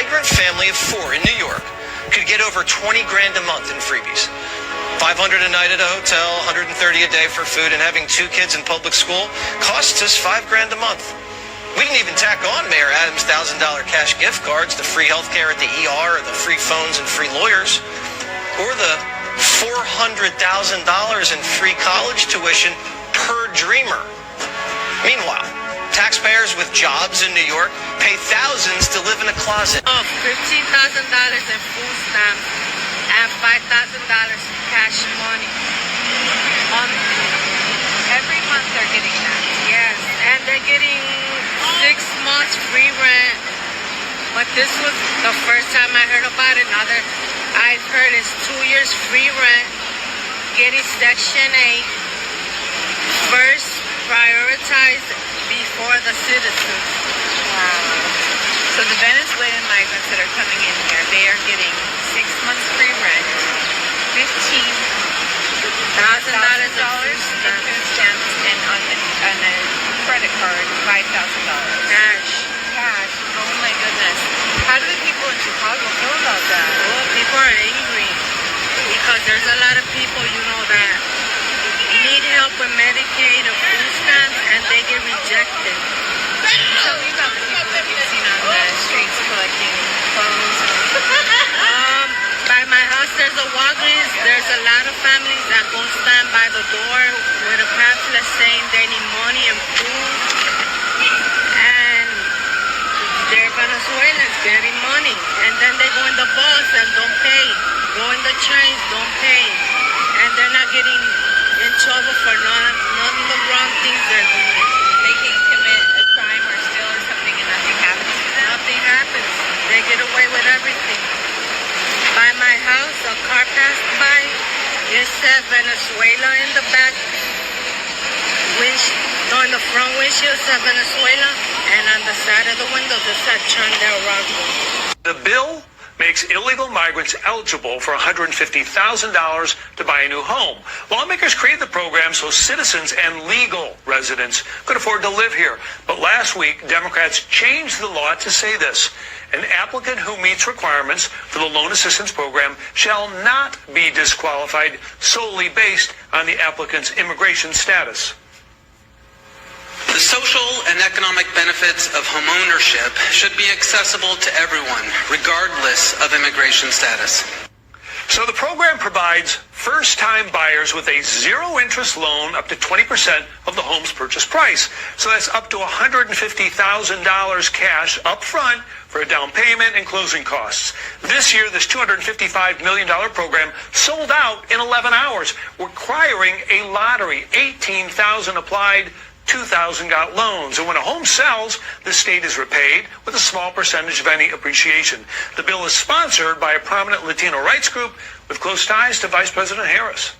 immigrant family of 4 in New York could get over 20 grand a month in freebies. 500 a night at a hotel, 130 a day for food, and having 2 kids in public school costs us 5 grand a month. We didn't even tack on Mayor Adams' $1,000 cash gift cards, the free healthcare at the ER, or the free phones and free lawyers, or the $400,000 in free college tuition per dreamer. Meanwhile, taxpayers with jobs in New York pay thousands to live in a closet. $15,000 in food stamps and $5,000 cash money. Every month they're getting that. Yes, and they're getting 6 months free rent. But this was the first time I heard about it. Now that I've heard it's 2 years free rent, getting Section 8, first prioritized before the citizens. Wow. So the Venezuelan migrants that are coming in here, they are getting 6 months free rent, $15,000 in food stamps, and on a credit card, $5,000. Cash. Oh my goodness. How do the people in Chicago feel about that? Well, people are angry because there's a lot of people, that need help with Medicaid or food stamps, and they get rejected. Tell me about the people that you've seen on the streets collecting clothes. By my house, there's a Walgreens. There's a lot of families that go stand by the door with a pamphlet saying they need money and food. And they're Venezuelans getting money. And then they go in the bus and don't pay. Go in the trains, don't pay. And they're not getting in trouble for none of the wrong things they're doing. They can commit a crime or steal or something and nothing happens to them. Nothing happens. They get away with everything. By my house, a car passed by. It said Venezuela in the back windshield. In the front windshield said Venezuela, and on the side of the windows it said Chandel Roswell. The bill makes illegal migrants eligible for $150,000 to buy a new home. Lawmakers created the program so citizens and legal residents could afford to live here. But last week, Democrats changed the law to say this: an applicant who meets requirements for the loan assistance program shall not be disqualified solely based on the applicant's immigration status. The social and economic benefits of homeownership should be accessible to everyone, regardless of immigration status. So the program provides first-time buyers with a zero-interest loan up to 20% of the home's purchase price. So that's up to $150,000 cash up front for a down payment and closing costs. This year, this $255 million program sold out in 11 hours, requiring a lottery. 18,000 applied, 2,000 got loans. And when a home sells, the state is repaid with a small percentage of any appreciation. The bill is sponsored by a prominent Latino rights group with close ties to Vice President Harris.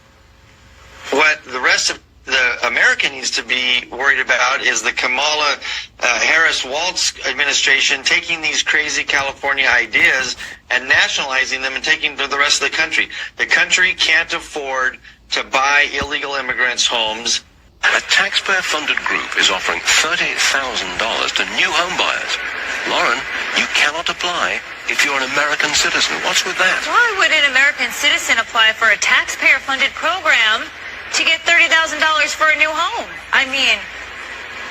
What the rest of the America needs to be worried about is the Kamala Harris-Walz administration taking these crazy California ideas and nationalizing them and taking to the rest of the country. The country can't afford to buy illegal immigrants' homes. A taxpayer-funded group is offering $30,000 to new home buyers. Lauren, you cannot apply if you're an American citizen. What's with that? Why would an American citizen apply for a taxpayer-funded program to get $30,000 for a new home? I mean,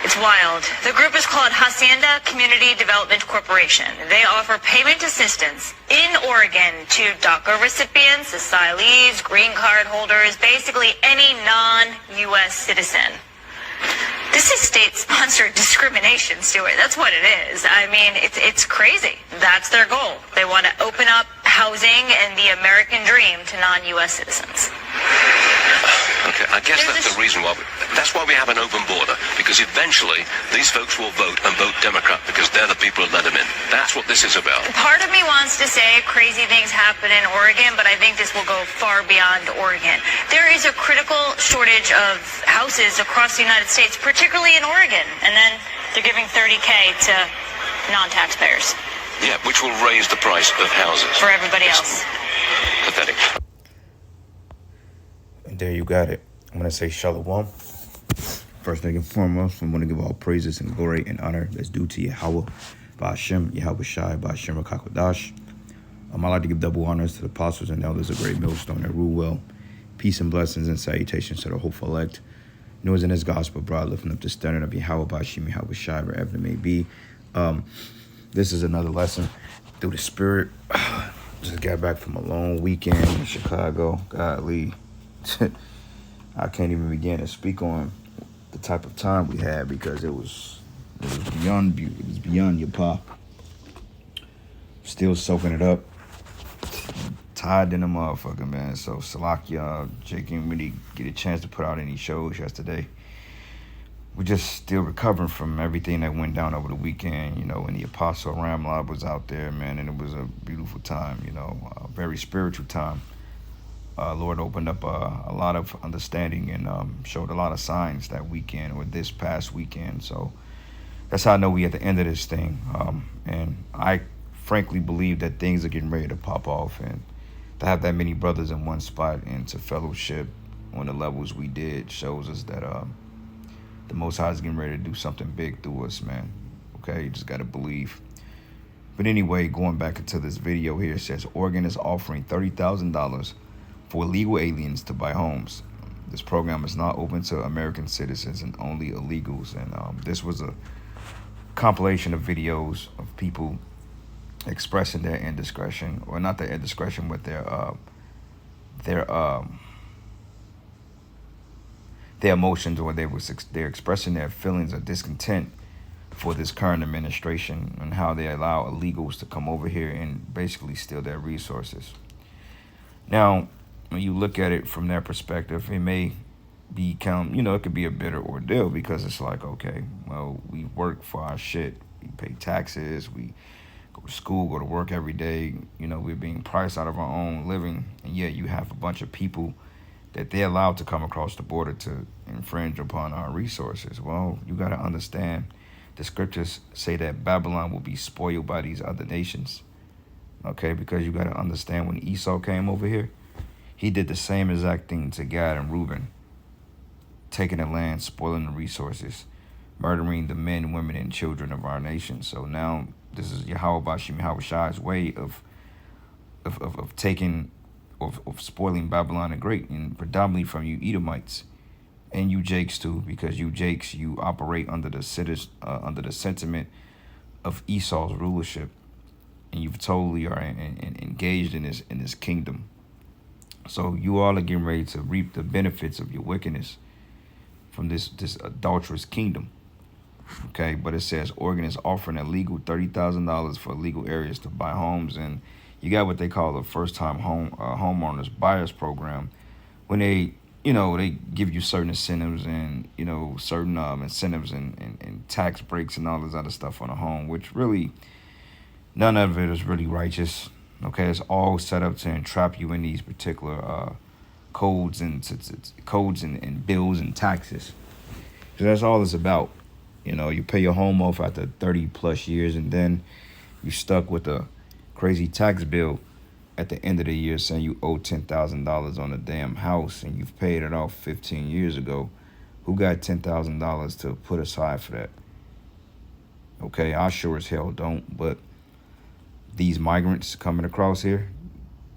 it's wild. The group is called Hacienda Community Development Corporation. They offer payment assistance in Oregon to DACA recipients, asylees, green card holders, basically any non-U.S. citizen. This is state-sponsored discrimination, Stuart. That's what it is. I mean, it's crazy. That's their goal. They want to open up housing and the American dream to non-U.S. citizens. Okay, I guess that's the reason why that's why we have an open border, because eventually these folks will vote and vote Democrat because they're the people who let them in. That's what this is about. Part of me wants to say crazy things happen in Oregon, but I think this will go far beyond Oregon. There is a critical shortage of houses across the United States, particularly in Oregon, and then they're giving $30K to non-taxpayers. Yeah, which will raise the price of houses. For everybody else. Pathetic. There you got it. I'm going to say shalom. First thing and foremost, I want to give all praises and glory and honor that's due to Yahweh, Ba'Shem Yahushai, Ba'Shem Rakakwadash. I'd like to give double honors to the apostles and elders of Great Millstone that rule well. Peace and blessings and salutations to the hopeful elect. Noise in his gospel broad, lifting up the standard of Yahweh Ba'Shem Yahushai, wherever it may be. This is another lesson through the Spirit. Just got back from a long weekend in Chicago. Godly. I can't even begin to speak on the type of time we had because it was beyond beauty. It was beyond your pop. Still soaking it up. Tired in the motherfucker, man. So Salakia, Jake didn't really get a chance to put out any shows yesterday. We're just still recovering from everything that went down over the weekend, you know, and the Apostle Ramlab was out there, man, and it was a beautiful time, you know, a very spiritual time. Lord opened up a lot of understanding and showed a lot of signs that weekend or this past weekend. So that's how I know we at the end of this thing. And I frankly believe that things are getting ready to pop off, and to have that many brothers in one spot and to fellowship on the levels we did shows us that the Most High is getting ready to do something big through us, man. Okay, you just got to believe. But anyway, going back into this video here, it says Oregon is offering $30,000 for illegal aliens to buy homes. This program is not open to American citizens and only illegals. And this was a compilation of videos of people expressing their indiscretion, or not their indiscretion, but their emotions, or they're expressing their feelings of discontent for this current administration and how they allow illegals to come over here and basically steal their resources. Now, when you look at it from their perspective, it may become, you know, it could be a bitter ordeal because it's like, okay, well, we work for our shit. We pay taxes. We go to school, go to work every day. You know, we're being priced out of our own living. And yet you have a bunch of people that they're allowed to come across the border to infringe upon our resources. Well, you got to understand, the scriptures say that Babylon will be spoiled by these other nations. Okay, because you got to understand, when Esau came over here, he did the same exact thing to Gad and Reuben, taking the land, spoiling the resources, murdering the men, women, and children of our nation. So now this is Yahweh Ba'Shem Yahushai's way of taking, of spoiling Babylon the Great, and predominantly from you Edomites and you Jakes too, because you Jakes, you operate under the sentiment of Esau's rulership, and you totally are engaged in this kingdom. So you all are getting ready to reap the benefits of your wickedness from this adulterous kingdom. Okay, but it says Oregon is offering a legal $30,000 for legal areas to buy homes, and you got what they call the first-time homeowners buyers program, when they, you know, they give you certain incentives and, you know, certain incentives and tax breaks and all this other stuff on a home, which really none of it is really righteous. Okay, it's all set up to entrap you in these particular codes and bills and taxes. So that's all it's about. You know, you pay your home off after 30 plus years, and then you stuck with a crazy tax bill at the end of the year saying you owe $10,000 on a damn house, and you've paid it off 15 years ago. Who got $10,000 to put aside for that? Okay, I sure as hell don't, but these migrants coming across here,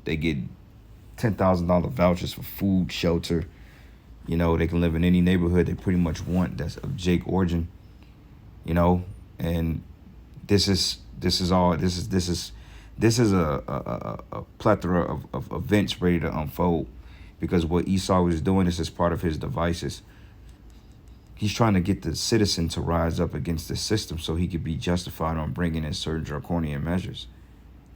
they get $10,000 vouchers for food, shelter. You know, they can live in any neighborhood they pretty much want that's of Jake origin. You know, and this is a plethora of events ready to unfold, because what Esau is doing is part of his devices. He's trying to get the citizen to rise up against the system so he could be justified on bringing in certain draconian measures.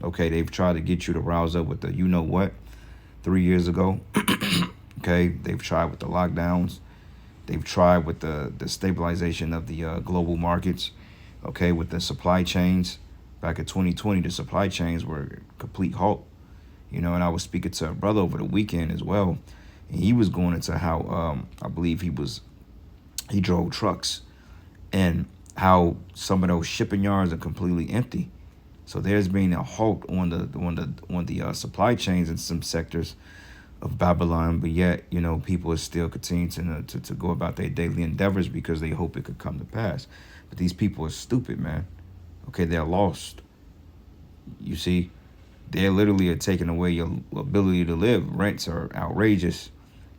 Okay, they've tried to get you to rouse up with the you know what 3 years ago. Okay, they've tried with the lockdowns. They've tried with the stabilization of the global markets. Okay, with the supply chains. Back in 2020, the supply chains were a complete halt. You know, and I was speaking to a brother over the weekend as well, and he was going into how I believe he drove trucks, and how some of those shipping yards are completely empty. So there's been a halt on the supply chains in some sectors of Babylon, but yet, you know, people are still continuing to go about their daily endeavors because they hope it could come to pass. But these people are stupid, man. Okay, they're lost. You see, they literally are taking away your ability to live. Rents are outrageous.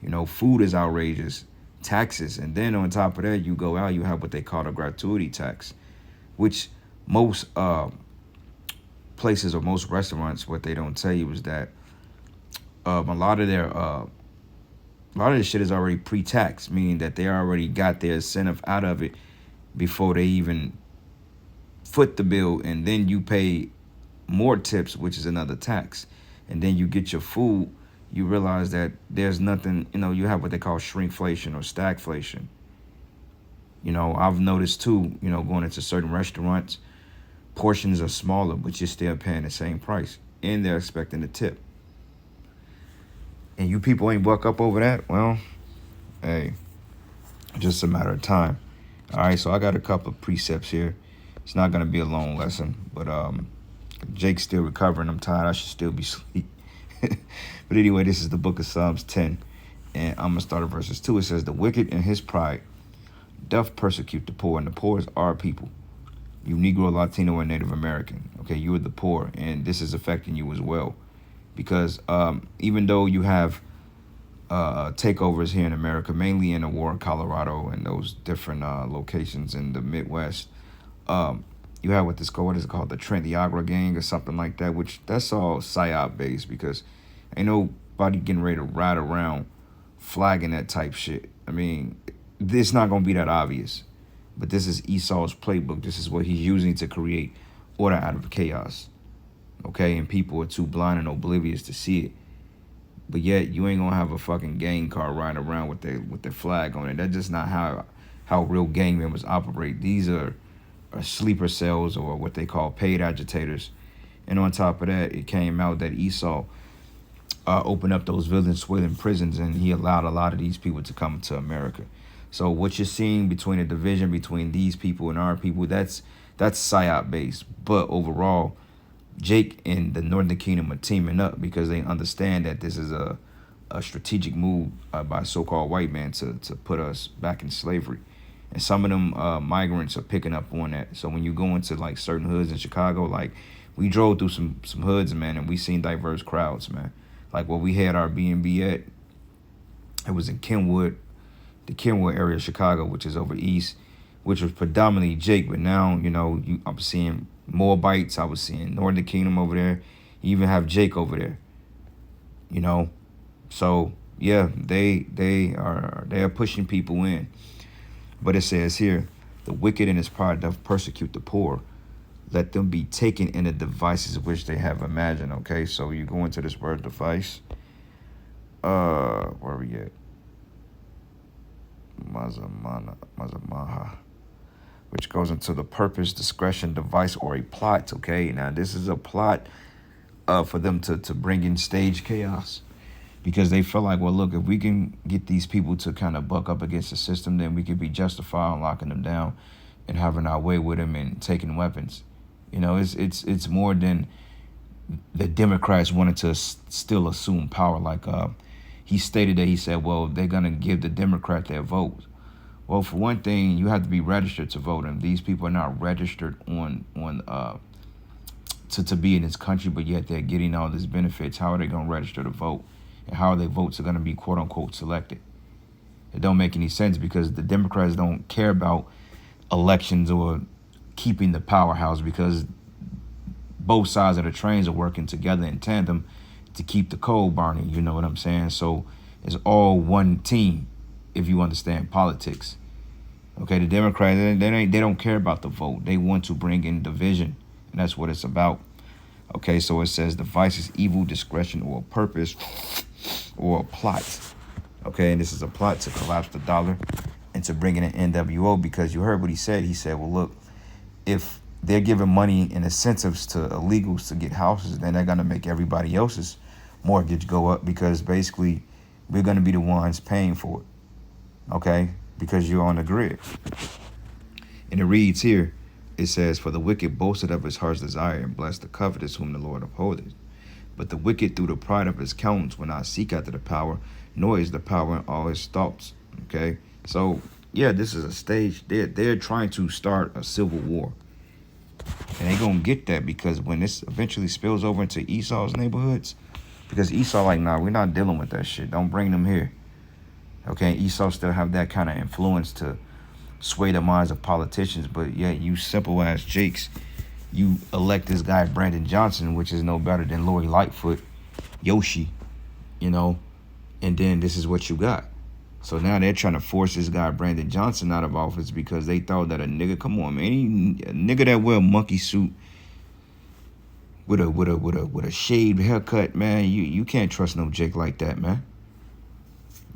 You know, food is outrageous. Taxes. And then on top of that, you go out, you have what they call a gratuity tax, which most places or most restaurants, what they don't tell you is that a lot of the shit is already pre-taxed, meaning that they already got their incentive out of it before they even foot the bill, and then you pay more tips, which is another tax, and then you get your food. You realize that there's nothing, you know, you have what they call shrinkflation or stagflation. You know, I've noticed too, you know, going into certain restaurants, portions are smaller, but you're still paying the same price, and they're expecting a tip. And you people ain't buck up over that? Well, hey, just a matter of time. All right, so I got a couple of precepts here. It's not going to be a long lesson, but Jake's still recovering. I'm tired. I should still be asleep. But anyway, this is the book of Psalms 10, and I'm going to start at verses 2. It says, "The wicked in his pride doth persecute the poor," and the poor is our people. You Negro, Latino, and Native American. Okay, you are the poor, and this is affecting you as well. Because even though you have takeovers here in America, mainly in the war, Colorado, and those different locations in the Midwest, you have what is it called, the Trent Niagara gang or something like that, which that's all psyop based, because ain't nobody getting ready to ride around flagging that type shit. I mean, it's not going to be that obvious, but this is Esau's playbook. This is what he's using to create order out of chaos. Okay, and people are too blind and oblivious to see it. But yet you ain't gonna have a fucking gang car riding around with their flag on it. That's just not how real gang members operate. These are sleeper cells, or what they call paid agitators. And on top of that, it came out that Esau opened up those villain-swilling prisons, and he allowed a lot of these people to come to America. So what you're seeing between the division between these people and our people, that's psyop based. But overall, Jake and the Northern Kingdom are teaming up because they understand that this is a strategic move by so-called white man to put us back in slavery. And some of them migrants are picking up on that. So when you go into like certain hoods in Chicago, like we drove through some hoods, man, and we seen diverse crowds, man. Like where we had our B&B at, it was in Kenwood, the Kenwood area of Chicago, which is over east, which was predominantly Jake. But now, you know, I'm seeing Moabites. I was seeing Northern Kingdom over there. You even have Jake over there. You know, so yeah, they are pushing people in. But it says here, "The wicked in his pride doth persecute the poor. Let them be taken in the devices which they have imagined." Okay, so you go into this word device. Where are we at? Mazamaha, which goes into the purpose, discretion, device, or a plot. Okay, now this is a plot for them to bring in stage chaos, because they feel like, well, look, if we can get these people to kind of buck up against the system, then we could be justified in locking them down and having our way with them and taking weapons. You know, it's more than the Democrats wanted to still assume power. Like he stated that he said, well, they're gonna give the Democrat their vote. Well, for one thing, you have to be registered to vote, and these people are not registered on to be in this country, but yet they're getting all these benefits. How are they gonna register to vote? And how are their votes are gonna be quote unquote selected? It don't make any sense, because the Democrats don't care about elections or keeping the powerhouse, because both sides of the trains are working together in tandem to keep the coal burning. You know what I'm saying? So it's all one team, if you understand politics. Okay, the Democrats, they don't care about the vote. They want to bring in division, and that's what it's about. Okay, so it says device is evil, discretion, or a purpose, or a plot. Okay, and this is a plot to collapse the dollar and to bring in an NWO, because you heard what he said. He said, well, look, if they're giving money and incentives to illegals to get houses, then they're going to make everybody else's mortgage go up, because basically we're going to be the ones paying for it. Okay, because you're on the grid. And it reads here, it says, "For the wicked boasted of his heart's desire, and blessed the covetous whom the Lord upholdeth. But the wicked through the pride of his countenance will not seek after the power, nor is the power in all his thoughts." Okay, so yeah, this is a stage. They're trying to start a civil war. And they gonna get that because when this eventually spills over into Esau's neighborhoods, because Esau like, nah, we're not dealing with that shit. Don't bring them here. Okay, Esau still have that kind of influence to sway the minds of politicians, but yeah, you simple ass Jakes, you elect this guy Brandon Johnson, which is no better than Lori Lightfoot, Yoshi, you know, and then this is what you got. So now they're trying to force this guy Brandon Johnson out of office because they thought that a nigga, come on, man, a nigga that wear a monkey suit with a shaved haircut, man, you can't trust no Jake like that, man.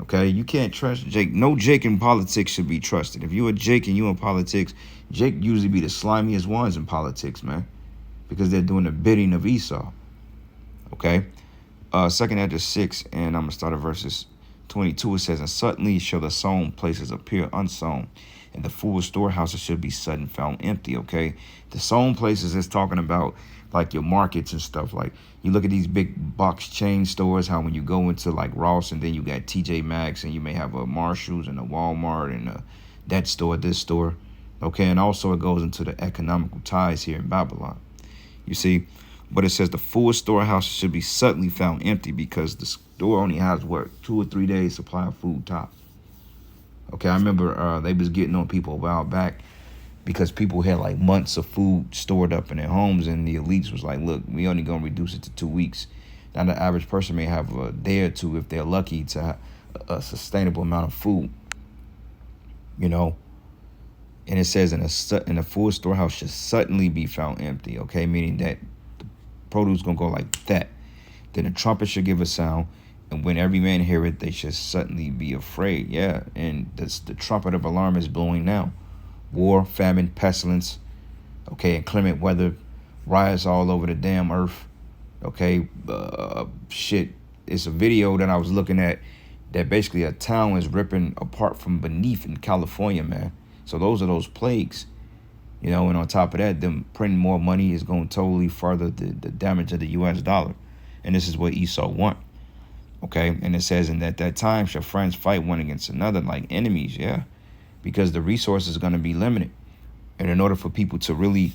Okay, you can't trust Jake. No Jake in politics should be trusted. If you a Jake and you in politics, Jake usually be the slimiest ones in politics, man, because they're doing the bidding of Esau. Okay, 2nd Ezra 6, and I'm gonna start at verses 22. It says, and suddenly shall the sown places appear unsown, and the full storehouses should be sudden found empty. Okay, the sown places is talking about like your markets and stuff. Like you look at these big box chain stores, how when you go into like Ross and then you got TJ Maxx and you may have a Marshalls and a Walmart and that store, this store. Okay, and also it goes into the economical ties here in Babylon. You see, but it says the full storehouse should be suddenly found empty because the store only has what 2 or 3 days supply of food top. Okay, I remember they was getting on people a while back because people had like months of food stored up in their homes, and the elites was like, look, we only gonna reduce it to 2 weeks. Now the average person may have a day or two if they're lucky to have a sustainable amount of food, you know. And it says in a full storehouse should suddenly be found empty. Okay, meaning that the produce gonna go like that. Then a trumpet should give a sound, and when every man hear it, they should suddenly be afraid. Yeah, and the trumpet of alarm is blowing now. War, famine, pestilence, okay, inclement weather, riots all over the damn earth. Okay, shit. It's a video that I was looking at that basically a town is ripping apart from beneath in California, man. So those are those plagues, you know, and on top of that, them printing more money is going to totally further the damage of the U.S. dollar. And this is what Esau want. Okay, and it says, in that time shall friends fight one against another like enemies, yeah, because the resources are going to be limited. And in order for people to really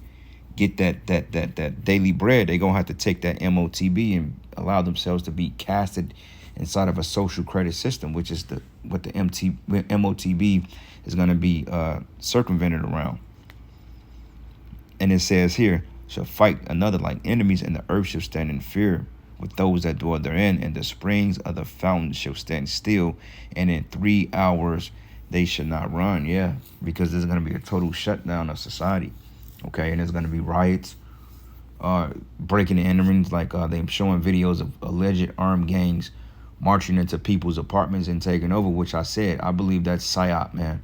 get that daily bread, they're going to have to take that MOTB and allow themselves to be casted inside of a social credit system, which is what the MOTB is going to be circumvented around. And it says here, shall fight another like enemies, and the earth shall stand in fear with those that dwell therein, and the springs of the fountain shall stand still, and in 3 hours they should not run. Yeah, because there's going to be a total shutdown of society. Okay, and there's going to be riots, breaking and enterings, like they're showing videos of alleged armed gangs marching into people's apartments and taking over, which I said, I believe that's PSYOP, man.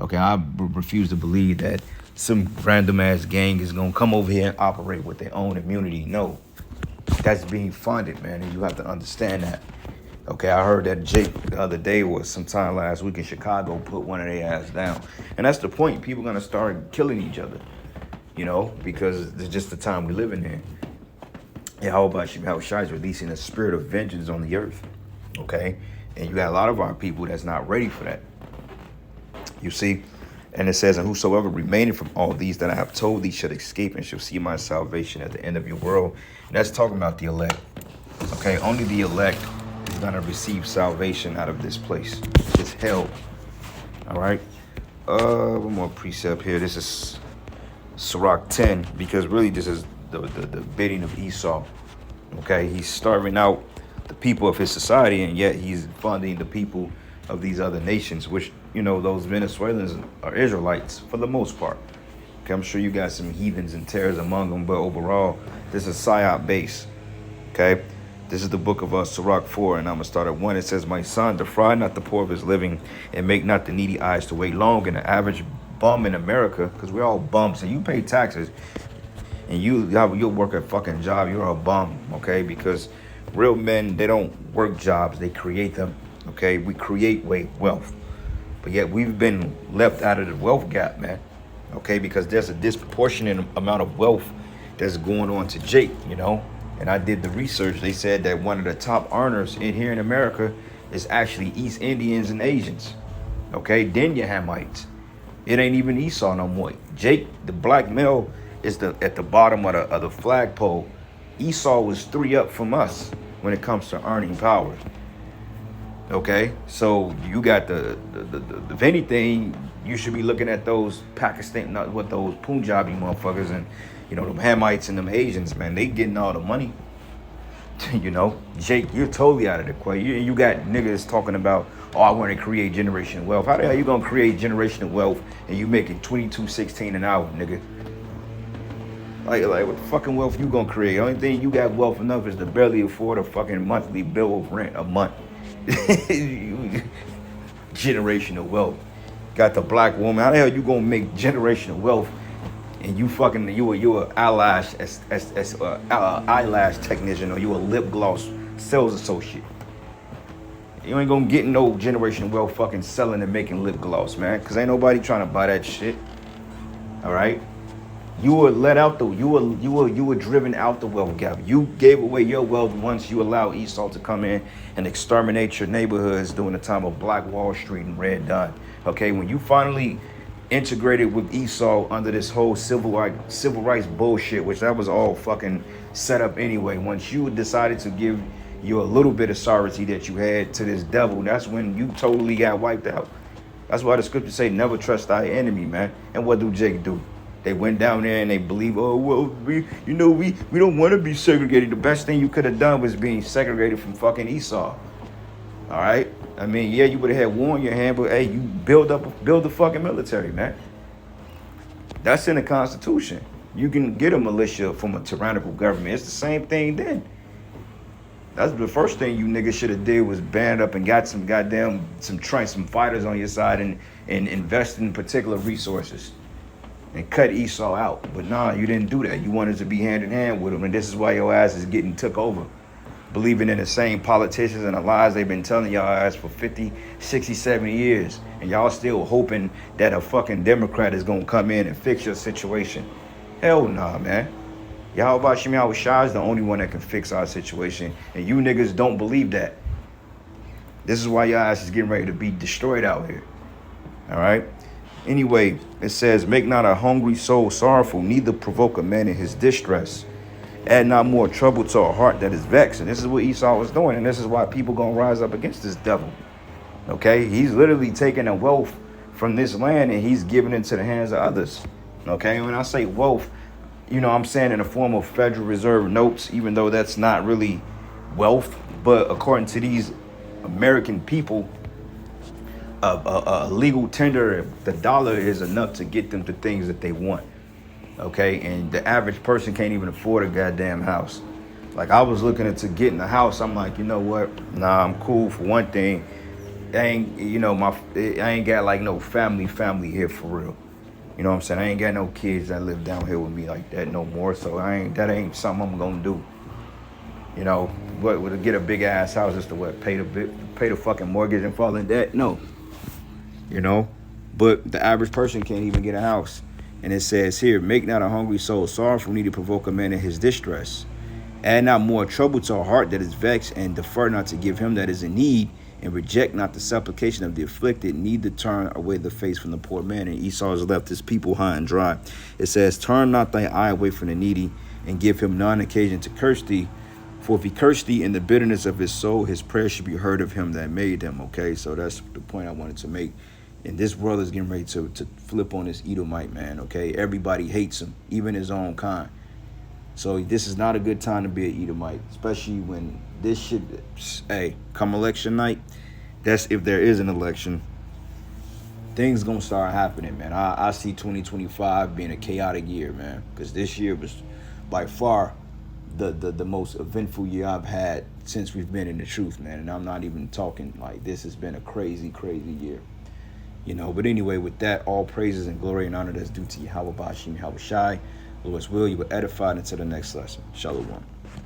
Okay, I refuse to believe that some random ass gang is going to come over here and operate with their own immunity. No, that's being funded, man, and you have to understand that. Okay, I heard that Jake the other day was sometime last week in Chicago put one of their ass down. And that's the point. People are going to start killing each other, you know, because it's just the time we live in. And how about Yahweh Shai is releasing a spirit of vengeance on the earth, okay? And you got a lot of our people that's not ready for that. You see? And it says, and whosoever remaining from all these that I have told thee shall escape and shall see my salvation at the end of your world. And that's talking about the elect. Okay, only the elect is going to receive salvation out of this place. It's hell. All right? One more precept here. This is Sirach 10, because really this is the bidding of Esau. Okay, he's starving out the people of his society, and yet he's funding the people of these other nations, which, you know, those Venezuelans are Israelites for the most part. Okay, I'm sure you got some heathens and tares among them, but overall, this is PSYOP base. Okay, this is the book of Sirach 4, and I'm going to start at 1. It says, my son, defraud not the poor of his living, and make not the needy eyes to wait long. And the average bum in America, because we're all bums, and you pay taxes, and you'll work a fucking job, you're a bum, okay? Because real men, they don't work jobs, they create them, okay? We create wealth, but yet we've been left out of the wealth gap, man, okay? Because there's a disproportionate amount of wealth that's going on to Jake, you know? And I did the research. They said that one of the top earners in here in America is actually East Indians and Asians, okay? Then your Hamites. It ain't even Esau no more. Jake, the black male, is at the bottom of the flagpole. Esau was 3 up from us when it comes to earning power. Okay, so you got the if anything, you should be looking at those Pakistan, not what those Punjabi motherfuckers and them Hamites and them Asians, man. They getting all the money. Jake, you're totally out of the equation. You got niggas talking about, oh, I want to create generational wealth. How the hell you gonna create generational wealth and you making $22.16 an hour, nigga? Like what the fucking wealth you gonna create? The only thing you got wealth enough is to barely afford a fucking monthly bill of rent a month. Generational wealth. Got the black woman. How the hell you gonna make generational wealth and you a eyelash eyelash technician, or you a lip gloss sales associate? You ain't gonna get no generational wealth fucking selling and making lip gloss, man, because ain't nobody trying to buy that shit. All right, you were you were driven out the wealth gap. You gave away your wealth once you allowed Esau to come in and exterminate your neighborhoods during the time of Black Wall Street and Red Dawn. Okay, when you finally integrated with Esau under this whole civil rights bullshit, which that was all fucking set up anyway. Once you decided to give your little bit of sovereignty that you had to this devil, that's when you totally got wiped out. That's why the scriptures say never trust thy enemy, man. And what do Jake do? They went down there and they believe, oh well, we don't want to be segregated. The best thing you could have done was being segregated from fucking Esau. All right. I mean, yeah, you would have had war in your hand, but hey, you build the fucking military, man. That's in the Constitution. You can get a militia from a tyrannical government. It's the same thing then. That's the first thing you niggas should have did was band up and got some fighters on your side and invest in particular resources and cut Esau out. But nah, you didn't do that. You wanted to be hand in hand with him, and this is why your ass is getting took over. Believing in the same politicians and the lies they've been telling y'all ass for 50, 60, 70 years. And y'all still hoping that a fucking Democrat is going to come in and fix your situation. Hell nah, man. Yahweh Shem Yahweh Shai is the only one that can fix our situation. And you niggas don't believe that. This is why y'all ass is getting ready to be destroyed out here. All right? Anyway, it says, make not a hungry soul sorrowful, neither provoke a man in his distress. Add not more trouble to a heart that is vexed. And this is what Esau was doing. And this is why people going to rise up against this devil. Okay? He's literally taking the wealth from this land and he's giving it to the hands of others. Okay? When I say wealth, I'm saying in the form of Federal Reserve notes, even though that's not really wealth. But according to these American people, a legal tender, the dollar is enough to get them to things that they want. Okay, and the average person can't even afford a goddamn house. Like, I was looking into getting a house. I'm like, you know what? Nah, I'm cool for one thing. I ain't got like no family here for real. You know what I'm saying? I ain't got no kids that live down here with me like that no more. So that ain't something I'm gonna do. What would get a big ass house just to pay the fucking mortgage and fall in debt? No. But the average person can't even get a house. And it says here, make not a hungry soul sorrowful, neither provoke a man in his distress. Add not more trouble to a heart that is vexed, and defer not to give him that is in need, and reject not the supplication of the afflicted, neither turn away the face from the poor man. And Esau has left his people high and dry. It says, turn not thy eye away from the needy, and give him none occasion to curse thee. For if he curse thee in the bitterness of his soul, his prayer should be heard of him that made him. Okay, so that's the point I wanted to make. And this brother is getting ready to flip on this Edomite, man, okay? Everybody hates him, even his own kind. So this is not a good time to be an Edomite, especially when this shit, come election night, that's if there is an election, things gonna start happening, man. I see 2025 being a chaotic year, man, because this year was by far the most eventful year I've had since we've been in the truth, man. And I'm not even talking like this has been a crazy, crazy year. But anyway, with that, all praises and glory and honor that's due to Yahweh Bashim, Yahweh Shai. Lord's will, you will edify until the next lesson. Shalom.